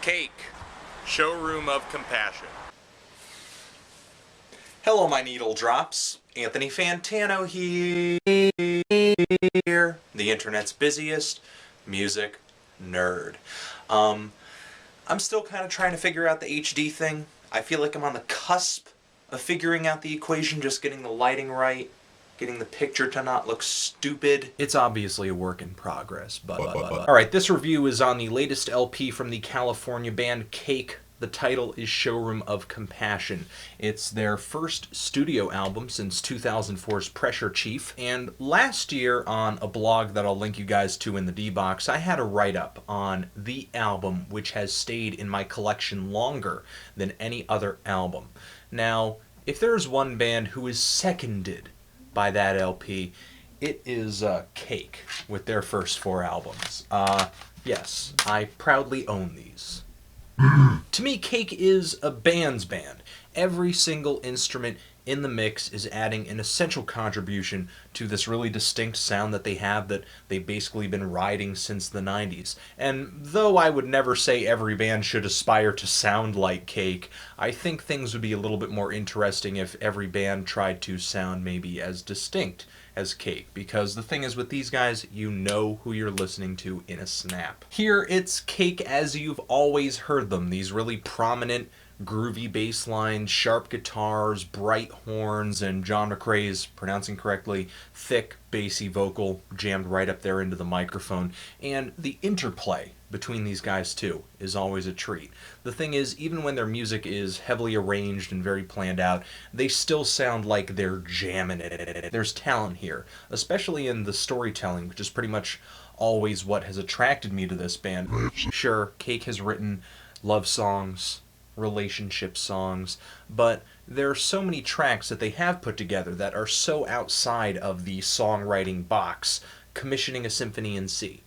Cake, Showroom of Compassion. Hello, my needle drops. Anthony Fantano here. The internet's busiest music nerd. I'm still kind of trying to figure out the HD thing. I feel like I'm on the cusp of figuring out the equation, just getting the lighting right, getting the picture to not look stupid. It's obviously a work in progress, but. Alright, this review is on the latest LP from the California band Cake. The title is Showroom of Compassion. It's their first studio album since 2004's Pressure Chief, and last year on a blog that I'll link you guys to in the D-Box, I had a write-up on the album which has stayed in my collection longer than any other album. Now, if there's one band who is seconded by that LP, it is Cake with their first 4 albums. Yes, I proudly own these. To me, Cake is a band's band. Every single instrument in the mix is adding an essential contribution to this really distinct sound that they have that they've basically been riding since the 90s. And though I would never say every band should aspire to sound like Cake, I think things would be a little bit more interesting if every band tried to sound maybe as distinct as Cake, because the thing is with these guys, you know who you're listening to in a snap. Here it's Cake as you've always heard them, these really prominent, groovy bass lines, sharp guitars, bright horns, and John McCrae's, pronouncing correctly, thick, bassy vocal jammed right up there into the microphone. And the interplay between these guys too is always a treat. The thing is, even when their music is heavily arranged and very planned out, they still sound like they're jamming it. There's talent here, especially in the storytelling, which is pretty much always what has attracted me to this band. Sure, Cake has written love songs, relationship songs, but there are so many tracks that they have put together that are so outside of the songwriting box. Commissioning a Symphony in C,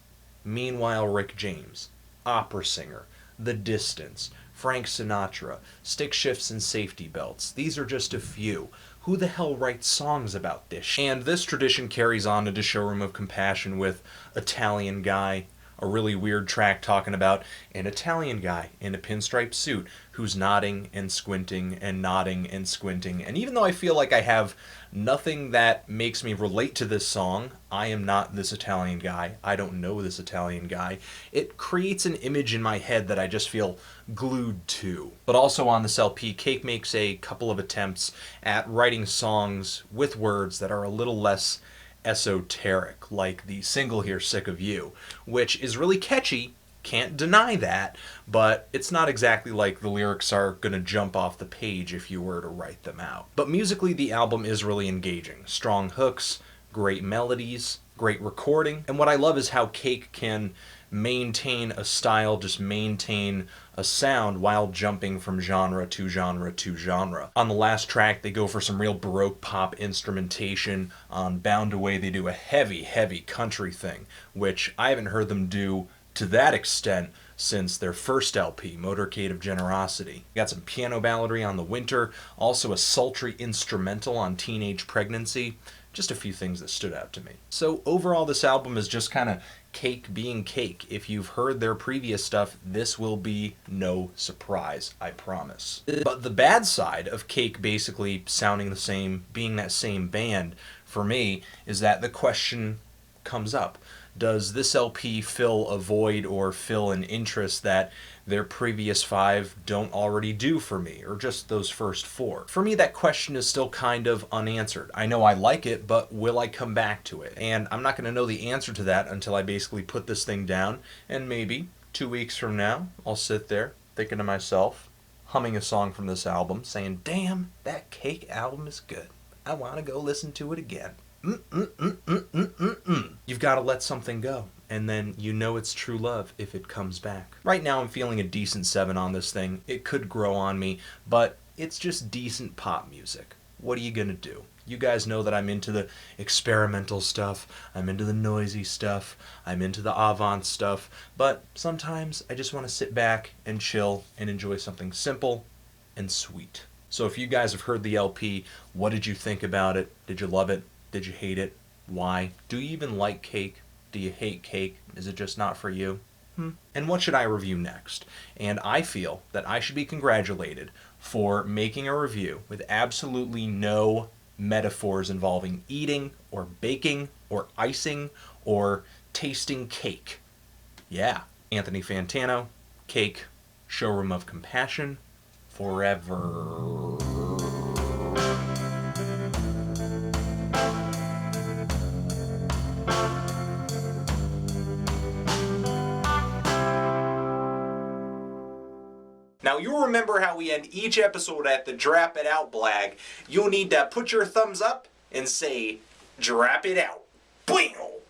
Meanwhile Rick James, Opera Singer, The Distance, Frank Sinatra, Stick Shifts and Safety Belts. These are just a few. Who the hell writes songs about this? And this tradition carries on into Showroom of Compassion with Italian Guy, a really weird track talking about an Italian guy in a pinstripe suit who's nodding and squinting and nodding and squinting. And even though I feel like I have nothing that makes me relate to this song, I am not this Italian guy, I don't know this Italian guy, it creates an image in my head that I just feel glued to. But also on this LP, Cake makes a couple of attempts at writing songs with words that are a little less esoteric, like the single here, Sick of You, which is really catchy, can't deny that, but it's not exactly like the lyrics are gonna jump off the page if you were to write them out. But musically, the album is really engaging. Strong hooks, great melodies, great recording, and what I love is how Cake can maintain a style, just maintain a sound while jumping from genre to genre to genre. On the last track, they go for some real Baroque pop instrumentation. On Bound Away, they do a heavy, heavy country thing, which I haven't heard them do to that extent since their first LP, Motorcade of Generosity. Got some piano balladry on The Winter, also a sultry instrumental on Teenage Pregnancy. Just a few things that stood out to me. So overall, this album is just kind of Cake being Cake. If you've heard their previous stuff, this will be no surprise, I promise. But the bad side of Cake basically sounding the same, being that same band, for me, is that the question comes up. Does this LP fill a void or fill an interest that their previous 5 don't already do for me, or just those first 4? For me, that question is still kind of unanswered. I know I like it, but will I come back to it? And I'm not going to know the answer to that until I basically put this thing down, and maybe 2 weeks from now, I'll sit there thinking to myself, humming a song from this album, saying, damn, that Cake album is good. I want to go listen to it again. You've got to let something go, and then you know it's true love if it comes back. Right now I'm feeling a decent 7 on this thing. It could grow on me, but it's just decent pop music. What are you gonna do? You guys know that I'm into the experimental stuff, I'm into the noisy stuff, I'm into the avant stuff, but sometimes I just want to sit back and chill and enjoy something simple and sweet. So if you guys have heard the LP, what did you think about it? Did you love it? Did you hate it? Why? Do you even like Cake? Do you hate cake? Is it just not for you? And what should I review next? And I feel that I should be congratulated for making a review with absolutely no metaphors involving eating or baking or icing or tasting cake. Yeah, Anthony Fantano, Cake, Showroom of Compassion, forever. Now, you'll remember how we end each episode at the Drap It Out blag. You'll need to put your thumbs up and say, Drap it out. Bam!